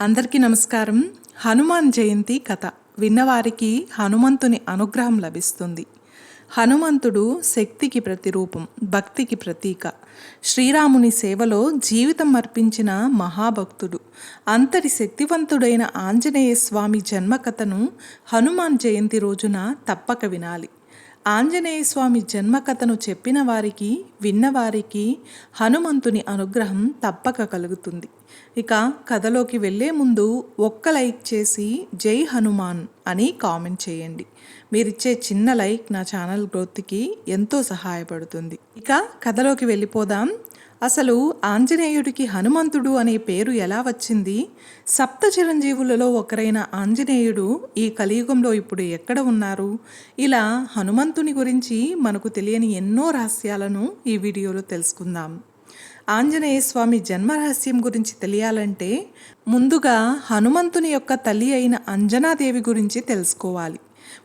అందరికీ నమస్కారం. హనుమాన్ జయంతి కథ విన్నవారికి హనుమంతుని అనుగ్రహం లభిస్తుంది. హనుమంతుడు శక్తికి ప్రతిరూపం, భక్తికి ప్రతీక. శ్రీరాముని సేవలో జీవితం అర్పించిన మహాభక్తుడు. అంతటి శక్తివంతుడైన ఆంజనేయ స్వామి జన్మకథను హనుమాన్ జయంతి రోజున తప్పక వినాలి. ఆంజనేయ స్వామి జన్మకథను చెప్పిన వారికి, విన్నవారికి హనుమంతుని అనుగ్రహం తప్పక కలుగుతుంది. ఇక కథలోకి వెళ్ళే ముందు ఒక్క లైక్ చేసి జై హనుమాన్ అని కామెంట్ చేయండి. మీరిచ్చే చిన్న లైక్ నా ఛానల్ గ్రోత్కి ఎంతో సహాయపడుతుంది. ఇక కథలోకి వెళ్ళిపోదాం. అసలు ఆంజనేయుడికి హనుమంతుడు అనే పేరు ఎలా వచ్చింది? సప్త చిరంజీవులలో ఒకరైన ఆంజనేయుడు ఈ కలియుగంలో ఇప్పుడు ఎక్కడ ఉన్నారు? ఇలా హనుమంతుని గురించి మనకు తెలియని ఎన్నో రహస్యాలను ఈ వీడియోలో తెలుసుకుందాం. ఆంజనేయ స్వామి జన్మరహస్యం గురించి తెలియాలంటే ముందుగా హనుమంతుని యొక్క తల్లి అయిన అంజనాదేవి గురించి తెలుసుకోవాలి.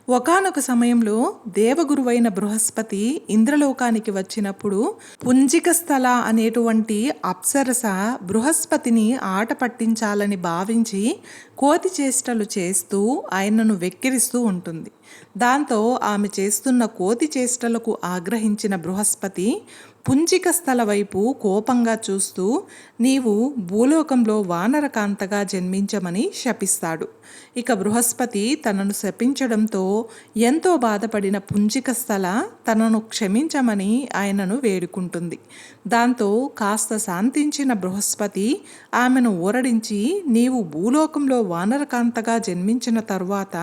ఒకానొక సమయంలో దేవగురువైన బృహస్పతి ఇంద్రలోకానికి వచ్చినప్పుడు పుంజికస్థల అనేటువంటి అప్సరస బృహస్పతిని ఆట పట్టించాలని భావించి కోతి చేష్టలు చేస్తూ ఆయనను వెక్కిరిస్తూ ఉంటుంది. దాంతో ఆమె చేస్తున్న కోతి చేష్టలకు ఆగ్రహించిన బృహస్పతి పుంజికస్థల వైపు కోపంగా చూస్తూ నీవు భూలోకంలో వానరకాంతగా జన్మించమని శపిస్తాడు. ఇక బృహస్పతి తనను శపించడంతో ఎంతో బాధపడిన పుంజికస్థల తనను క్షమించమని ఆయనను వేడుకుంటుంది. దాంతో కాస్త శాంతించిన బృహస్పతి ఆమెను ఊరడించి నీవు భూలోకంలో వానరకాంతగా జన్మించిన తరువాత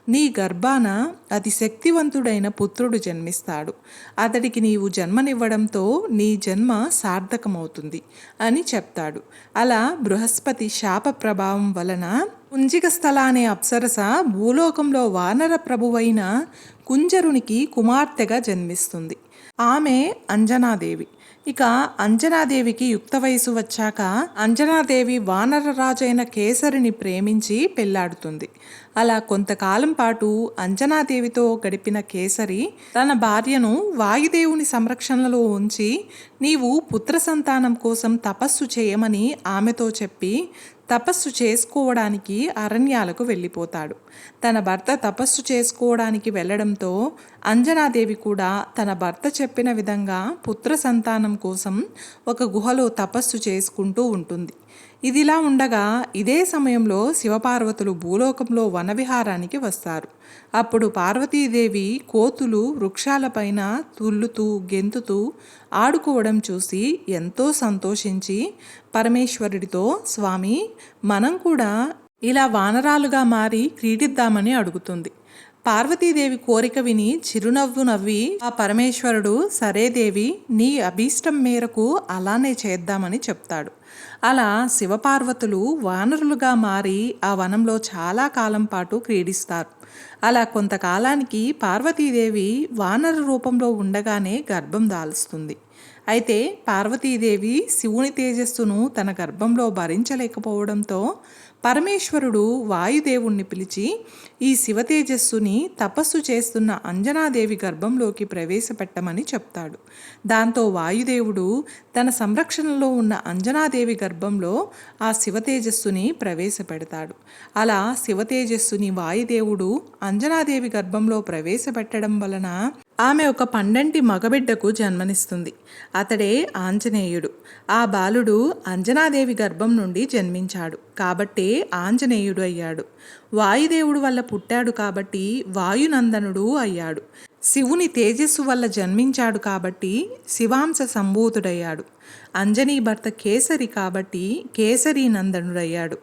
నీ గర్భాన అతి శక్తివంతుడైన పుత్రుడు జన్మిస్తాడు. అతడికి నీవు జన్మనివ్వడంతో నీ జన్మ సార్థకమవుతుంది అని చెప్తాడు. అలా బృహస్పతి శాప ప్రభావం వలన పుంజికస్థల అనే అప్సరస భూలోకంలో వానర ప్రభువైన కుంజరునికి కుమార్తెగా జన్మిస్తుంది. ఆమె అంజనాదేవి. ఇక అంజనాదేవికి యుక్త వయసు వచ్చాక అంజనాదేవి వానరరాజైన కేసరిని ప్రేమించి పెళ్లాడుతుంది. అలా కొంతకాలం పాటు అంజనాదేవితో గడిపిన కేసరి తన భార్యను వాయుదేవుని సంరక్షణలో ఉంచి నీవు పుత్ర సంతానం కోసం తపస్సు చేయమని ఆమెతో చెప్పి తపస్సు చేసుకోవడానికి అరణ్యాలకు వెళ్ళిపోతాడు. తన భర్త తపస్సు చేసుకోవడానికి వెళ్ళడంతో అంజనాదేవి కూడా తన భర్త చెప్పిన విధంగా పుత్ర సంతానం కోసం ఒక గుహలో తపస్సు చేసుకుంటూ ఉంటుంది. ఇదిలా ఉండగా ఇదే సమయంలో శివపార్వతులు భూలోకంలో వనవిహారానికి వస్తారు. అప్పుడు పార్వతీదేవి కోతులు వృక్షాలపైన తుల్లుతూ గెంతుతూ ఆడుకోవడం చూసి ఎంతో సంతోషించి పరమేశ్వరుడితో స్వామి మనం కూడా ఇలా వానరాలుగా మారి క్రీడిద్దామని అడుగుతుంది. పార్వతీదేవి కోరిక విని చిరునవ్వు నవ్వి ఆ పరమేశ్వరుడు సరే దేవి నీ అభీష్టం మేరకు అలానే చేద్దామని చెప్తాడు. అలా శివపార్వతులు వానరులుగా మారి ఆ వనంలో చాలా కాలం పాటు క్రీడిస్తారు. అలా కొంతకాలానికి పార్వతీదేవి వానర రూపంలో ఉండగానే గర్భం దాల్స్తుంది. అయితే పార్వతీదేవి శివుని తేజస్సును తన గర్భంలో భరించలేకపోవడంతో పరమేశ్వరుడు వాయుదేవుణ్ణి పిలిచి ఈ శివతేజస్సుని తపస్సు చేస్తున్న అంజనాదేవి గర్భంలోకి ప్రవేశపెట్టమని చెప్తాడు. దాంతో వాయుదేవుడు తన సంరక్షణలో ఉన్న అంజనాదేవి గర్భంలో ఆ శివతేజస్సుని ప్రవేశపెడతాడు. అలా శివతేజస్సుని వాయుదేవుడు అంజనాదేవి గర్భంలో ప్రవేశపెట్టడం వలన ఆమె ఒక పండంటి మగబిడ్డకు జన్మనిస్తుంది. అతడే ఆంజనేయుడు. ఆ బాలుడు అంజనాదేవి గర్భం నుండి జన్మించాడు కాబట్టే ఆంజనేయుడు అయ్యాడు. వాయుదేవుడు వల్ల పుట్టాడు కాబట్టి వాయునందనుడు అయ్యాడు. శివుని తేజస్సు వల్ల జన్మించాడు కాబట్టి శివాంశ సంభూతుడయ్యాడు. అంజనీ భర్త కేసరి కాబట్టి కేసరీ నందనుడయ్యాడు.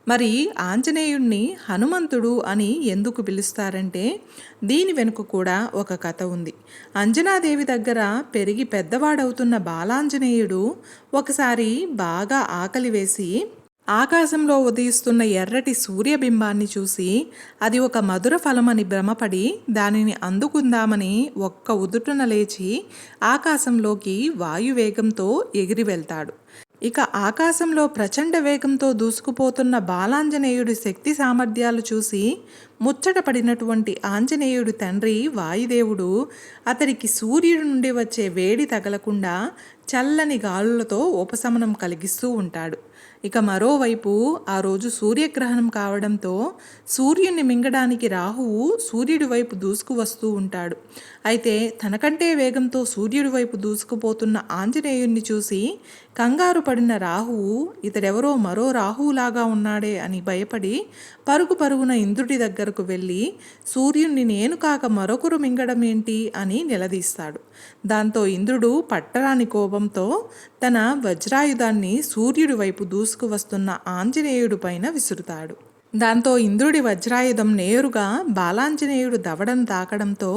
మరి ఆంజనేయుడిని హనుమంతుడు అని ఎందుకు పిలుస్తారంటే దీని వెనుక కూడా ఒక కథ ఉంది. అంజనాదేవి దగ్గర పెరిగి పెద్దవాడవుతున్న బాలాంజనేయుడు ఒకసారి బాగా ఆకలి వేసి ఆకాశంలో ఉదయిస్తున్న ఎర్రటి సూర్యబింబాన్ని చూసి అది ఒక మధుర ఫలమని భ్రమపడి దానిని అందుకుందామని ఒక్క ఉదుటున లేచి ఆకాశంలోకి వాయువేగంతో ఎగిరి వెళ్తాడు. ఇక ఆకాశంలో ప్రచండ వేగంతో దూసుకుపోతున్న బాలాంజనేయుడి శక్తి సామర్థ్యాలు చూసి ముచ్చటపడినటువంటి ఆంజనేయుడి తండ్రి వాయుదేవుడు అతడికి సూర్యుడి నుండి వచ్చే వేడి తగలకుండా చల్లని గాలులతో ఉపశమనం కలిగిస్తూ ఉంటాడు. ఇక మరోవైపు ఆ రోజు సూర్యగ్రహణం కావడంతో సూర్యుని మింగడానికి రాహువు సూర్యుడి వైపు దూసుకు వస్తూ ఉంటాడు. అయితే తనకంటే వేగంతో సూర్యుడి వైపు దూసుకుపోతున్న ఆంజనేయుణ్ణి చూసి కంగారు పడిన రాహువు ఇతడెవరో మరో రాహువులాగా ఉన్నాడే అని భయపడి పరుగు పరుగున ఇంద్రుడి దగ్గరకు వెళ్ళి సూర్యుణ్ణి నేను కాక మరొకరు మింగడం ఏంటి అని నిలదీస్తాడు. దాంతో ఇంద్రుడు పట్టరాని కోపంతో తన వజ్రాయుధాన్ని సూర్యుడి వైపు దూసుకు వస్తున్న ఆంజనేయుడి పైన విసురుతాడు. దాంతో ఇంద్రుడి వజ్రాయుధం నేరుగా బాలాంజనేయుడు దవడను తాకడంతో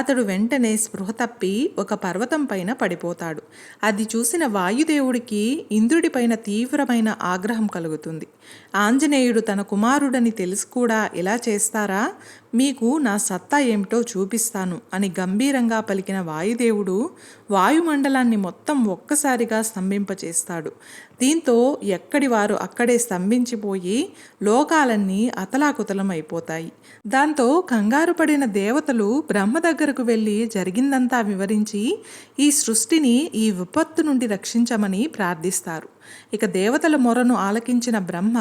అతడు వెంటనే స్పృహ తప్పి ఒక పర్వతం పైన పడిపోతాడు. అది చూసిన వాయుదేవుడికి ఇంద్రుడి పైన తీవ్రమైన ఆగ్రహం కలుగుతుంది. ఆంజనేయుడు తన కుమారుడని తెలిసి కూడా ఇలా చేస్తారా, మీకు నా సత్తా ఏమిటో చూపిస్తాను అని గంభీరంగా పలికిన వాయుదేవుడు వాయుమండలాన్ని మొత్తం ఒక్కసారిగా స్తంభింపచేస్తాడు. దీంతో ఎక్కడి వారు అక్కడే స్తంభించిపోయి లోకాలన్నీ అతలాకుతలం అయిపోతాయి. దాంతో కంగారు పడిన దేవతలు బ్రహ్మ దగ్గరకు వెళ్ళి జరిగిందంతా వివరించి ఈ సృష్టిని ఈ విపత్తు నుండి రక్షించమని ప్రార్థిస్తారు. ఇక దేవతల మొరను ఆలకించిన బ్రహ్మ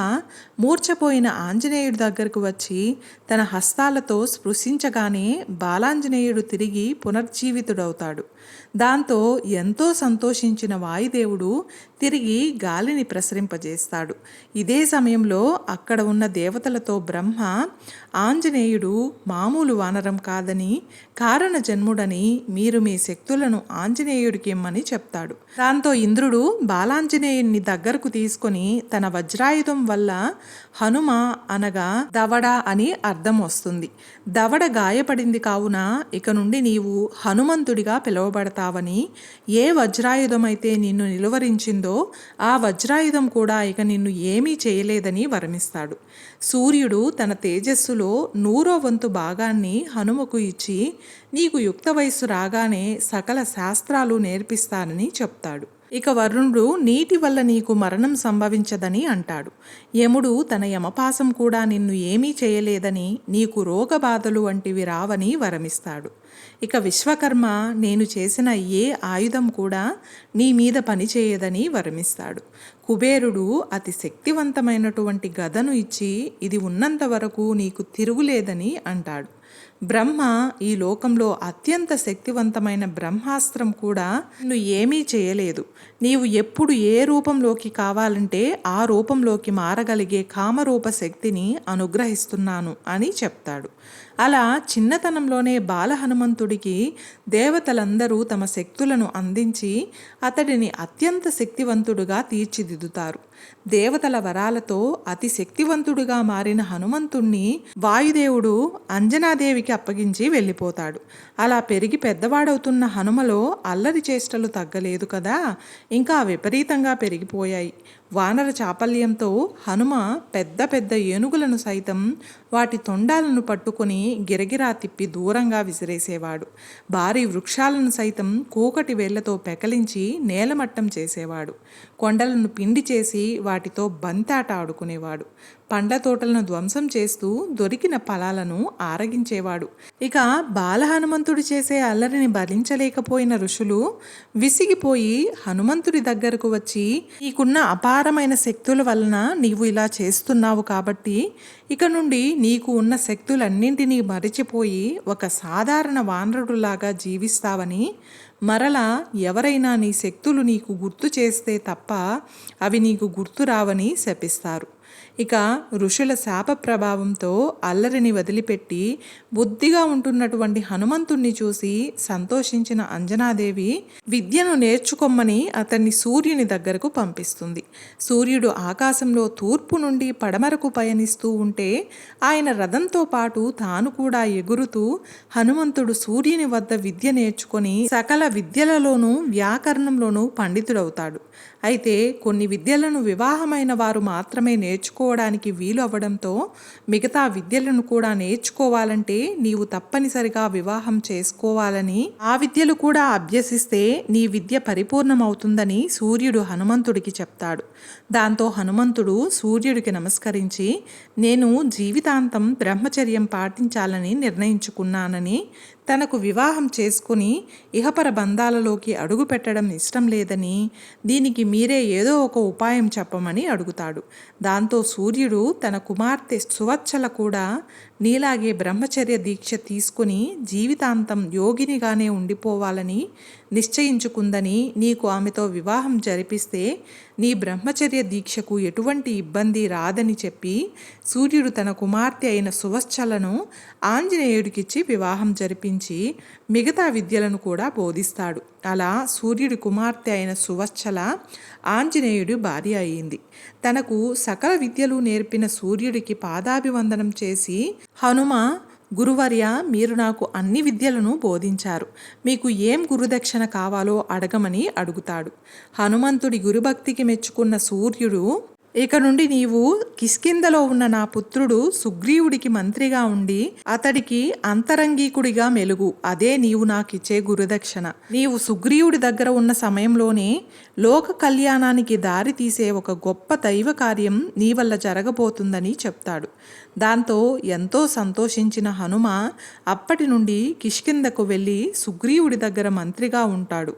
మూర్ఛపోయిన ఆంజనేయుడి దగ్గరకు వచ్చి తన హస్తాలతో స్పృశించగానే బాలాంజనేయుడు తిరిగి పునర్జీవితుడవుతాడు. దాంతో ఎంతో సంతోషించిన వాయుదేవుడు తిరిగి గాలిని ప్రసరింపజేస్తాడు. ఇదే సమయంలో అక్కడ ఉన్న దేవతలతో బ్రహ్మ ఆంజనేయుడు మామూలు వానరం కాదని కారణ జన్ముడని మీరు మీ శక్తులను ఆంజనేయుడికి ఇమ్మని చెప్తాడు. దాంతో ఇంద్రుడు బాలాంజనేయుడిని దగ్గరకు తీసుకొని తన వజ్రాయుధం వల్ల హనుమ అనగా దవడ అని అర్థం వస్తుంది. దవడ గాయపడింది కావున ఇక నుండి నీవు హనుమంతుడిగా పిలువబడతావని, ఏ వజ్రాయుధమైతే నిన్ను నిలువరించిందో ఆ వజ్రాయుధం కూడా ఇక నిన్ను ఏమీ చేయలేదని వరమిస్తాడు. సూర్యుడు తన తేజస్సులో 100వ వంతు భాగాన్ని హనుమకు ఇచ్చి నీకు యుక్త వయస్సు రాగానే సకల శాస్త్రాలు నేర్పిస్తానని చెప్తాడు. ఇక వరుణుడు నీటి వల్ల నీకు మరణం సంభవించదని అంటాడు. యముడు తన యమపాసం కూడా నిన్ను ఏమీ చేయలేదని, నీకు రోగబాధలు వంటివి రావని వరమిస్తాడు. ఇక విశ్వకర్మ నేను చేసిన ఏ ఆయుధం కూడా నీ మీద పనిచేయదని వరమిస్తాడు. కుబేరుడు అతి శక్తివంతమైనటువంటి గదను ఇచ్చి ఇది ఉన్నంత వరకు నీకు తిరుగులేదని అంటాడు. బ్రహ్మ ఈ లోకంలో అత్యంత శక్తివంతమైన బ్రహ్మాస్త్రం కూడా నిన్ను ఏమీ చేయలేదు. నీవు ఎప్పుడు ఏ రూపంలోకి కావాలంటే ఆ రూపంలోకి మారగలిగే కామరూప శక్తిని అనుగ్రహిస్తున్నాను అని చెప్తాడు. అలా చిన్నతనంలోనే బాల హనుమంతుడికి దేవతలందరూ తమ శక్తులను అందించి అతడిని అత్యంత శక్తివంతుడుగా తీర్చిదిద్దుతారు. దేవతల వరాలతో అతి శక్తివంతుడుగా మారిన హనుమంతుణ్ణి వాయుదేవుడు అంజనాదేవికి అప్పగించి వెళ్ళిపోతాడు. అలా పెరిగి పెద్దవాడవుతున్న హనుమలో అల్లరి చేష్టలు తగ్గలేదు కదా, ఇంకా విపరీతంగా పెరిగిపోయాయి. వానర చాపల్యంతో హనుమ పెద్ద పెద్ద ఏనుగులను సైతం వాటి తొండాలను పట్టుకొని గిరగిరా తిప్పి దూరంగా విసిరేసేవాడు. భారీ వృక్షాలను సైతం కూకటి వేళ్లతో పెకలించి నేలమట్టం చేసేవాడు. కొండలను పిండి చేసి వాటితో బంతాట ఆడుకునేవాడు. పండ్ల తోటలను ధ్వంసం చేస్తూ దొరికిన ఫలాలను ఆరగించేవాడు. ఇక బాల హనుమంతుడు చేసే అల్లరిని భరించలేకపోయిన ఋషులు విసిగిపోయి హనుమంతుడి దగ్గరకు వచ్చి నీకున్న అపారమైన శక్తుల వలన నీవు ఇలా చేస్తున్నావు కాబట్టి ఇక నుండి నీకు ఉన్న శక్తులన్నింటినీ మరిచిపోయి ఒక సాధారణ వానరుడులాగా జీవిస్తావని, మరలా ఎవరైనా నీ శక్తులు నీకు గుర్తు చేస్తే తప్ప అవి నీకు గుర్తు రావని శపిస్తారు. ఇక ఋషుల శాప ప్రభావంతో అల్లరిని వదిలిపెట్టి బుద్ధిగా ఉంటున్నటువంటి హనుమంతుణ్ణి చూసి సంతోషించిన అంజనాదేవి విద్యను నేర్చుకోమని అతన్ని సూర్యుని దగ్గరకు పంపిస్తుంది. సూర్యుడు ఆకాశంలో తూర్పు నుండి పడమరకు పయనిస్తూ ఉంటే ఆయన రథంతో పాటు తాను కూడా ఎగురుతూ హనుమంతుడు సూర్యుని వద్ద విద్య నేర్చుకొని సకల విద్యలలోనూ వ్యాకరణంలోనూ పండితుడవుతాడు. అయితే కొన్ని విద్యలను వివాహమైన వారు మాత్రమే నేర్చుకోవడానికి వీలు అవ్వడంతో మిగతా విద్యలను కూడా నేర్చుకోవాలంటే నీవు తప్పనిసరిగా వివాహం చేసుకోవాలని, ఆ విద్యలు కూడా అభ్యసిస్తే నీ విద్య పరిపూర్ణమవుతుందని సూర్యుడు హనుమంతుడికి చెప్తాడు. దాంతో హనుమంతుడు సూర్యుడికి నమస్కరించి నేను జీవితాంతం బ్రహ్మచర్యం పాటించాలని నిర్ణయించుకున్నానని తనకు వివాహం చేసుకుని ఇహపర బంధాలలోకి అడుగు పెట్టడం ఇష్టం లేదని, దీనికి మీరే ఏదో ఒక ఉపాయం చెప్పమని అడుగుతాడు. దాంతో సూర్యుడు తన కుమార్తె సువత్సల కూడా నీలాగే బ్రహ్మచర్య దీక్ష తీసుకుని జీవితాంతం యోగినిగానే ఉండిపోవాలని నిశ్చయించుకుందని, నీకు ఆమెతో వివాహం జరిపిస్తే నీ బ్రహ్మచర్య దీక్షకు ఎటువంటి ఇబ్బంది రాదని చెప్పి సూర్యుడు తన కుమార్తె అయిన సువత్సలను ఆంజనేయుడికిచ్చి వివాహం జరిపించి మిగతా విద్యలను కూడా బోధిస్తాడు. అలా సూర్యుడి కుమార్తె అయిన సువత్సల ఆంజనేయుడి భార్య అయింది. తనకు సకల విద్యలు నేర్పిన సూర్యుడికి పాదాభివందనం చేసి, హనుమ గురువర్య, మీరు నాకు అన్ని విద్యలను బోధించారు, మీకు ఏం గురుదక్షిణ కావాలో అడగమని అడుగుతాడు. హనుమంతుడి గురుభక్తికి మెచ్చుకున్న సూర్యుడు, ఇక నుండి నీవు కిష్కింధలో ఉన్న నా పుత్రుడు సుగ్రీవుడికి మంత్రిగా ఉండి అతడికి అంతరంగికుడిగా మెలుగు, అదే నీవు నాకిచ్చే గురుదక్షిణ. నీవు సుగ్రీవుడి దగ్గర ఉన్న సమయంలోనే లోక కళ్యాణానికి దారి తీసే ఒక గొప్ప దైవ కార్యం నీ వల్ల జరగబోతుందని చెప్తాడు. దాంతో ఎంతో సంతోషించిన హనుమ అప్పటి నుండి కిష్కింధకు వెళ్ళి సుగ్రీవుడి దగ్గర మంత్రిగా ఉంటాడు.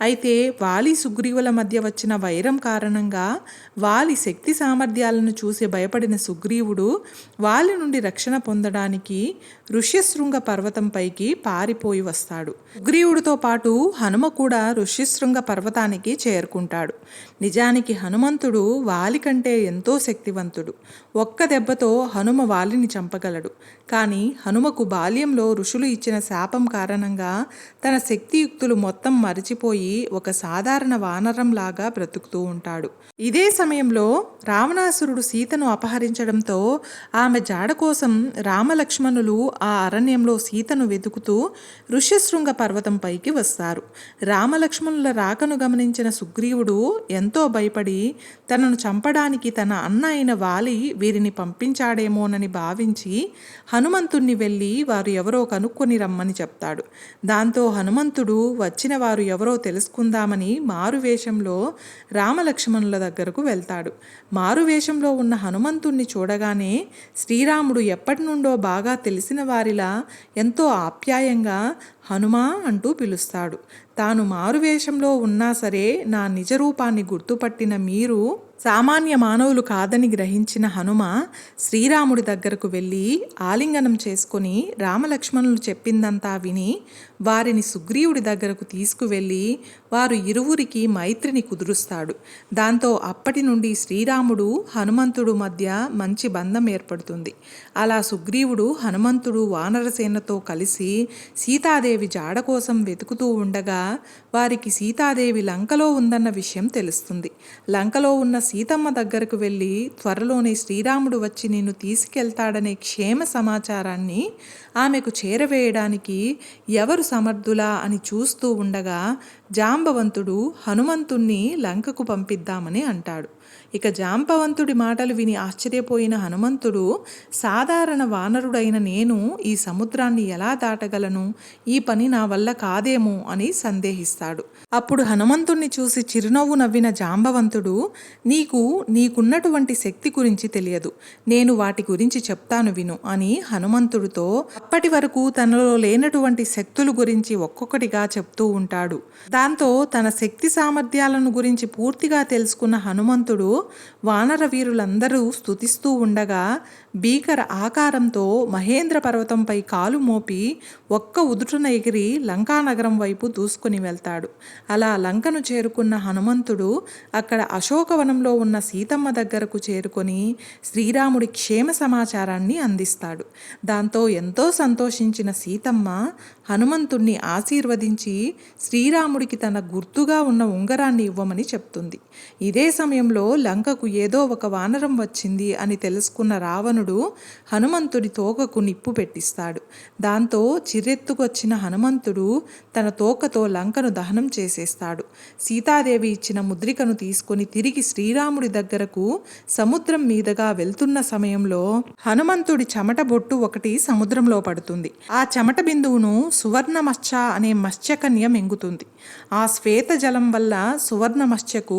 అయితే వాలి సుగ్రీవుల మధ్య వచ్చిన వైరం కారణంగా వాలి శక్తి సామర్థ్యాలను చూసి భయపడిన సుగ్రీవుడు వాలి నుండి రక్షణ పొందడానికి ఋష్యశృంగ పర్వతంపైకి పారిపోయి వస్తాడు. సుగ్రీవుడితో పాటు హనుమ కూడా ఋష్యశృంగ పర్వతానికి చేరుకుంటాడు. నిజానికి హనుమంతుడు వాలి కంటే ఎంతో శక్తివంతుడు. ఒక్క దెబ్బతో హనుమ వాలిని చంపగలడు. కానీ హనుమకు బాల్యంలో ఋషులు ఇచ్చిన శాపం కారణంగా తన శక్తియుక్తులు మొత్తం మరిచిపోయి ఒక సాధారణ వానరంలాగా బ్రతుకుతూ ఉంటాడు. ఇదే సమయంలో రావణాసురుడు సీతను అపహరించడంతో ఆమె జాడ కోసం రామలక్ష్మణులు ఆ అరణ్యంలో సీతను వెతుకుతూ ఋష్యశృంగ పర్వతంపైకి వస్తారు. రామలక్ష్మణుల రాకను గమనించిన సుగ్రీవుడు ఎంతో భయపడి తనను చంపడానికి తన అన్న అయిన వాలి వీరిని పంపించాడేమోనని భావించి హనుమంతుణ్ణి వెళ్ళి వారు ఎవరో కనుక్కొని రమ్మని చెప్తాడు. దాంతో హనుమంతుడు వచ్చిన వారు ఎవరో తెలుసుకుందామని మారువేషంలో రామలక్ష్మణుల దగ్గరకు వెళ్తాడు. మారువేషంలో ఉన్న హనుమంతుణ్ణి చూడగానే శ్రీరాముడు ఎప్పటి నుండో బాగా తెలిసిన వారిలా ఎంతో ఆప్యాయంగా హనుమా అంటూ పిలుస్తాడు. తాను మారువేషంలో ఉన్నా సరే నా నిజరూపాన్ని గుర్తుపట్టిన మీరు సామాన్య మానవులు కాదని గ్రహించిన హనుమ శ్రీరాముడి దగ్గరకు వెళ్ళి ఆలింగనం చేసుకొని రామలక్ష్మణులు చెప్పిందంతా విని వారిని సుగ్రీవుడి దగ్గరకు తీసుకువెళ్ళి వారు ఇరువురికి మైత్రిని కుదురుస్తాడు. దాంతో అప్పటి నుండి శ్రీరాముడు హనుమంతుడు మధ్య మంచి బంధం ఏర్పడుతుంది. అలా సుగ్రీవుడు హనుమంతుడు వానరసేనతో కలిసి సీతాదేవి జాడ కోసం వెతుకుతూ ఉండగా వారికి సీతాదేవి లంకలో ఉందన్న విషయం తెలుస్తుంది. లంకలో ఉన్న సీతమ్మ దగ్గరకు వెళ్ళి త్వరలోనే శ్రీరాముడు వచ్చి నిన్ను తీసుకెళ్తాడనే క్షేమ సమాచారాన్ని ఆమెకు చేరవేయడానికి ఎవరు సమర్థులా అని చూస్తూ ఉండగా జాంబవంతుడు హనుమంతుణ్ణి లంకకు పంపిద్దామని అంటాడు. ఇక జాంబవంతుడి మాటలు విని ఆశ్చర్యపోయిన హనుమంతుడు, సాధారణ వానరుడైన నేను ఈ సముద్రాన్ని ఎలా దాటగలను, ఈ పని నా వల్ల కాదేమో అని సందేహిస్తాడు. అప్పుడు హనుమంతుణ్ణి చూసి చిరునవ్వు నవ్విన జాంబవంతుడు, నీకున్నటువంటి శక్తి గురించి తెలియదు, నేను వాటి గురించి చెప్తాను విను అని హనుమంతుడితో అప్పటి వరకు తనలో లేనటువంటి శక్తుల గురించి ఒక్కొక్కటిగా చెప్తూ ఉంటాడు. దాంతో తన శక్తి సామర్థ్యాలను గురించి పూర్తిగా తెలుసుకున్న హనుమంతుడు వానర వీరులందరూ స్తుతిస్తూ ఉండగా భీకర ఆకారంతో మహేంద్ర పర్వతంపై కాలు మోపి ఒక్క ఉదుటున ఎగిరి లంకానగరం వైపు దూసుకుని వెళ్తాడు. అలా లంకను చేరుకున్న హనుమంతుడు అక్కడ అశోకవనంలో ఉన్న సీతమ్మ దగ్గరకు చేరుకొని శ్రీరాముడి క్షేమ సమాచారాన్ని అందిస్తాడు. దాంతో ఎంతో సంతోషించిన సీతమ్మ హనుమంతుణ్ణి ఆశీర్వదించి శ్రీరాముడికి తన గుర్తుగా ఉన్న ఉంగరాన్ని ఇవ్వమని చెప్తుంది. ఇదే సమయంలో లంకకు ఏదో ఒక వానరం వచ్చింది అని తెలుసుకున్న రావణుడు హనుమంతుడి తోకకు నిప్పు పెట్టిస్తాడు. దాంతో చిరెత్తుకొచ్చిన హనుమంతుడు తన తోకతో లంకను దహనం చేసేస్తాడు. సీతాదేవి ఇచ్చిన ముద్రికను తీసుకొని తిరిగి శ్రీరాముడి దగ్గరకు సముద్రం మీదుగా వెళ్తున్న సమయంలో హనుమంతుడి చెమట బొట్టు ఒకటి సముద్రంలో పడుతుంది. ఆ చెమట బిందువును సువర్ణమత్స్య అనే మత్స్యకన్య మింగుతుంది. ఆ శ్వేత జలం వల్ల సువర్ణమత్స్యకు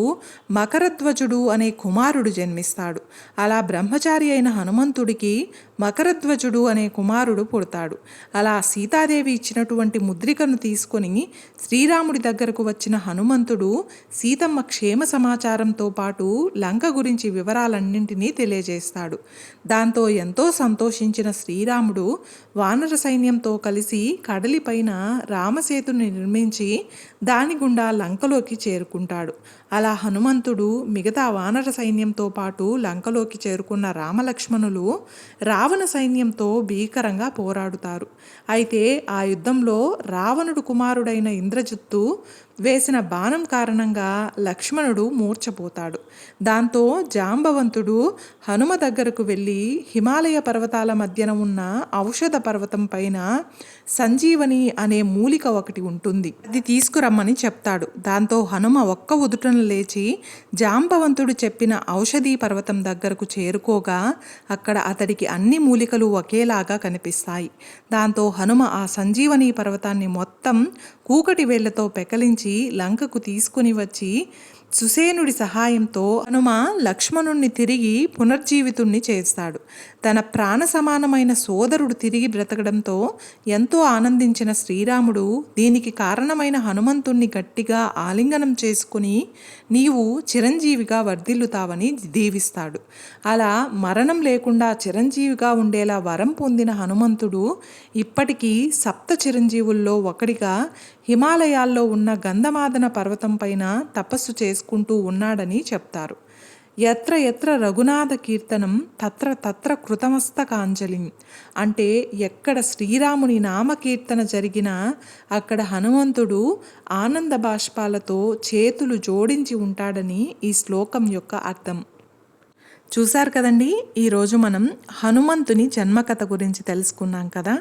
మకరధ్వజుడు హనుమంతుడు అనే కుమారుడు జన్మిస్తాడు. అలా బ్రహ్మచారి అయిన హనుమంతుడికి మకరధ్వజుడు అనే కుమారుడు పుడతాడు. అలా సీతాదేవి ఇచ్చినటువంటి ముద్రికను తీసుకొని శ్రీరాముడి దగ్గరకు వచ్చిన హనుమంతుడు సీతమ్మ క్షేమ సమాచారంతో పాటు లంక గురించి వివరాలన్నింటినీ తెలియజేస్తాడు. దాంతో ఎంతో సంతోషించిన శ్రీరాముడు వానర సైన్యంతో కలిసి కడలిపైన రామసేతుని నిర్మించి దాని గుండా లంకలోకి చేరుకుంటాడు. అలా హనుమంతుడు మిగతా వానర సైన్యంతో పాటు లంకలోకి చేరుకున్న రామలక్ష్మణులు రావణ సైన్యంతో భీకరంగా పోరాడుతారు. అయితే ఆ యుద్ధంలో రావణుడు కుమారుడైన ఇంద్రజిత్తు వేసిన బాణం కారణంగా లక్ష్మణుడు మూర్ఛపోతాడు. దాంతో జాంబవంతుడు హనుమ దగ్గరకు వెళ్ళి హిమాలయ పర్వతాల మధ్యన ఉన్న ఔషధ పర్వతం పైన సంజీవని అనే మూలిక ఒకటి ఉంటుంది, అది తీసుకురమ్మని చెప్తాడు. దాంతో హనుమ ఒక్క ఉదుటన లేచి జాంబవంతుడు చెప్పిన ఔషధీ పర్వతం దగ్గరకు చేరుకోగా అక్కడ అతడికి అన్ని మూలికలు ఒకేలాగా కనిపిస్తాయి. దాంతో హనుమ ఆ సంజీవని పర్వతాన్ని మొత్తం కూకటి వేళ్లతో పెకలించి లంకకు తీసుకుని వచ్చి సుసేనుడి సహాయంతో హనుమ లక్ష్మణుణ్ణి తిరిగి పునర్జీవితుణ్ణి చేస్తాడు. తన ప్రాణ సమానమైన సోదరుడు తిరిగి బ్రతకడంతో ఎంతో ఆనందించిన శ్రీరాముడు దీనికి కారణమైన హనుమంతుణ్ణి గట్టిగా ఆలింగనం చేసుకుని నీవు చిరంజీవిగా వర్ధిల్లుతావని దీవిస్తాడు. అలా మరణం లేకుండా చిరంజీవిగా ఉండేలా వరం పొందిన హనుమంతుడు ఇప్పటికీ సప్త చిరంజీవుల్లో ఒకడిగా హిమాలయాల్లో ఉన్న గంధమాదన పర్వతం పైన తపస్సు చేసుకుంటూ ఉన్నాడని చెప్తారు. ఎత్ర ఎత్ర రఘునాథ కీర్తనం తత్ర తత్ర కృతమస్తకాంజలి అంటే ఎక్కడ శ్రీరాముని నామకీర్తన జరిగినా అక్కడ హనుమంతుడు ఆనంద బాష్పాలతో చేతులు జోడించి ఉంటాడని ఈ శ్లోకం యొక్క అర్థం. చూశారు కదండి, ఈరోజు మనం హనుమంతుని జన్మకథ గురించి తెలుసుకున్నాం కదా.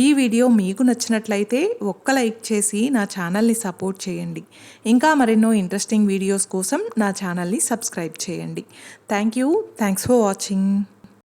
ఈ వీడియో మీకు నచ్చినట్లయితే ఒక్క లైక్ చేసి నా ఛానల్ని సపోర్ట్ చేయండి. ఇంకా మరెన్నో ఇంట్రెస్టింగ్ వీడియోస్ కోసం నా ఛానల్ని సబ్స్క్రైబ్ చేయండి. Thanks for watching.